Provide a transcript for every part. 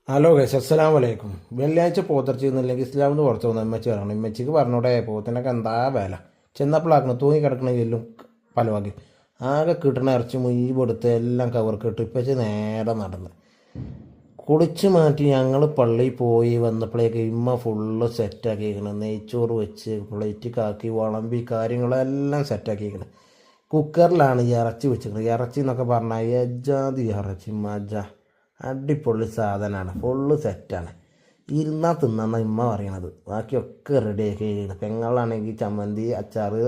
Hello guys, അസ്സലാമു അലൈക്കും. വെള്ളിയാഴ്ച പോത്തിറച്ചിന്നില്ലെങ്കിൽ ഇസ്ലാമിന്ന് പുറത്തു വന്ന ഇമ്മച്ചി പറയണം. ഇമ്മച്ചിക്ക് പറഞ്ഞോടെ പോത്തിനൊക്കെ എന്താ വില. ചെന്നപ്പോഴാക്കണം തൂങ്ങി കിടക്കണ എല്ലും പലവാക്കി ആകെ കിട്ടണ ഇറച്ചി മുയ്പെടുത്ത് എല്ലാം കവർക്ക് ഇപ്പച്ചി നേരെ നടന്ന് കുളിച്ച് മാറ്റി ഞങ്ങൾ പള്ളിയിൽ പോയി വന്നപ്പോഴേക്ക് ഇമ്മ ഫുള്ള് സെറ്റാക്കിയിരിക്കണം. നെയ്ച്ചോറ് വെച്ച് പ്ലേറ്റ് കാക്കി വിളമ്പി കാര്യങ്ങളെല്ലാം സെറ്റാക്കിയിരിക്കണം. കുക്കറിലാണ് ഈ ഇറച്ചി വെച്ചിരിക്കുന്നത്. ഇറച്ചി എന്നൊക്കെ പറഞ്ഞാൽ എജാതി ഇറച്ചി മജ അടിപൊളി സാധനമാണ്. ഫുള്ള് സെറ്റാണ്. ഇരുന്നാൽ തിന്നാന്ന ഇമ്മ പറയണത്. ബാക്കിയൊക്കെ റെഡിയാക്കി കഴിയണം. പെങ്ങളാണെങ്കിൽ ചമ്മന്തി, അച്ചാറ്,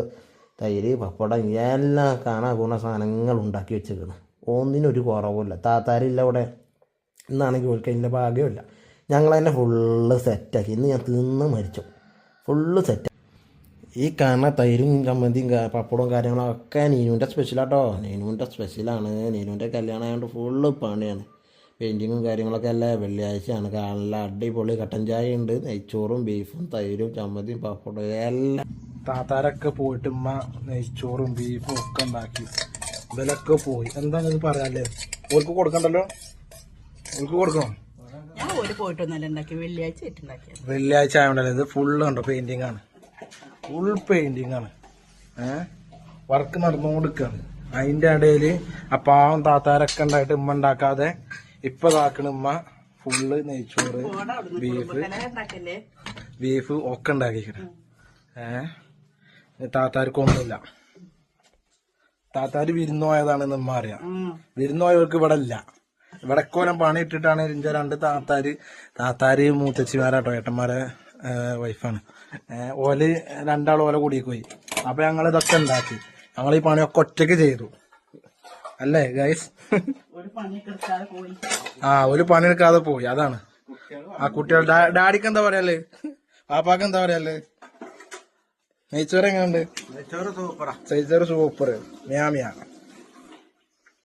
തൈര്, പപ്പടം എല്ലാം കാണാൻ പോകുന്ന സാധനങ്ങൾ ഉണ്ടാക്കി വെച്ചിരിക്കണം. ഒന്നിനൊരു കുറവില്ല. താത്താരില്ല ഇവിടെ. ഇന്നാണെങ്കിൽ ഓൽക്ക് അതിൻ്റെ ഭാഗ്യമില്ല. ഞങ്ങൾ തന്നെ ഫുള്ള് സെറ്റാക്കി. ഇന്ന് ഞാൻ തിന്ന് മരിച്ചു. Full set. ഈ കാണുന്ന തൈരും ചമ്മന്തിയും പപ്പടവും കാര്യങ്ങളൊക്കെ നീനുവിൻ്റെ സ്പെഷ്യലാട്ടോ. നീനുവിൻ്റെ സ്പെഷ്യലാണ്. നീനുവിൻ്റെ കല്യാണം ആയതുകൊണ്ട് ഫുള്ള് പണിയാണ്. പെയിൻറ്റിങ്ങും കാര്യങ്ങളൊക്കെ അല്ലേ. വെള്ളിയാഴ്ചയാണ്. നല്ല അടിപൊളി കട്ടൻ ചായ ഉണ്ട്, നെയ്ച്ചോറും ബീഫും തൈരും ചമ്മന്തിയും പപ്പടവും എല്ലാം. താത്താരൊക്കെ പോയിട്ട് ഉമ്മ നെയ്ച്ചോറും ബീഫും ഒക്കെ ഉണ്ടാക്കി. ഇവലൊക്കെ പോയി. എന്താണെന്ന് പറയാല്ലേ? ഓർക്ക് കൊടുക്കണ്ടല്ലോ. ഓർക്ക് കൊടുക്കണം. വെള്ളിയാഴ്ച ആയതുകൊണ്ടല്ലേ. ഇത് ഫുള്ള് ഉണ്ടോ പെയിന്റിങ് ആണ്. ഫുൾ പെയിന്റിങ് ആണ്. വർക്ക് നടന്നുകൊടുക്കാണ്. അതിന്റെ ഇടയിൽ ആ പാവം താത്താരൊക്കെ ഉണ്ടായിട്ട് ഉമ്മ ഉണ്ടാക്കാതെ ഇപ്പൊ ഇതാക്കണ ഉമ്മ ഫുള്ള് നെയ്ച്ചോറ് ബീഫ് ഒക്കെ ഉണ്ടാക്കിക്കണ. താത്താർക്കൊന്നുമില്ല. താത്താര് വിരുന്ന് പോയതാണെന്ന് ഉമ്മ അറിയാം. വിരുന്ന് പോയവർക്ക് ഇവിടെ ഇല്ല. ഇവിടെ കോലം പണി ഇട്ടിട്ടാണ് രണ്ട് താത്താര് മൂത്തച്ചിമാരാട്ടോ, ഏട്ടന്മാരെ വൈഫാണ്. ഓല് രണ്ടാളും ഓല കൂടിക്ക് പോയി. അപ്പൊ ഞങ്ങൾ ഇതൊക്കെ ഉണ്ടാക്കി. ഞങ്ങൾ ഈ പണിയൊക്കെ ഒറ്റയ്ക്ക് ചെയ്തു. അല്ലേ ഗൈസ്? ഒരു പണിയെടുക്കാതെ പോയി. അതാണ് ആ കുട്ടികൾ. ഡാഡിക്ക് എന്താ പറയാല്ലേ? പാപ്പാക്ക് എന്താ പറയാല്ലേ? നെയ്ച്ചോറ് എങ്ങനെയുണ്ട്? നെയ്ച്ചോറ് സൂപ്പർ. നെയ്ച്ചോറ് സൂപ്പർ. മ്യാ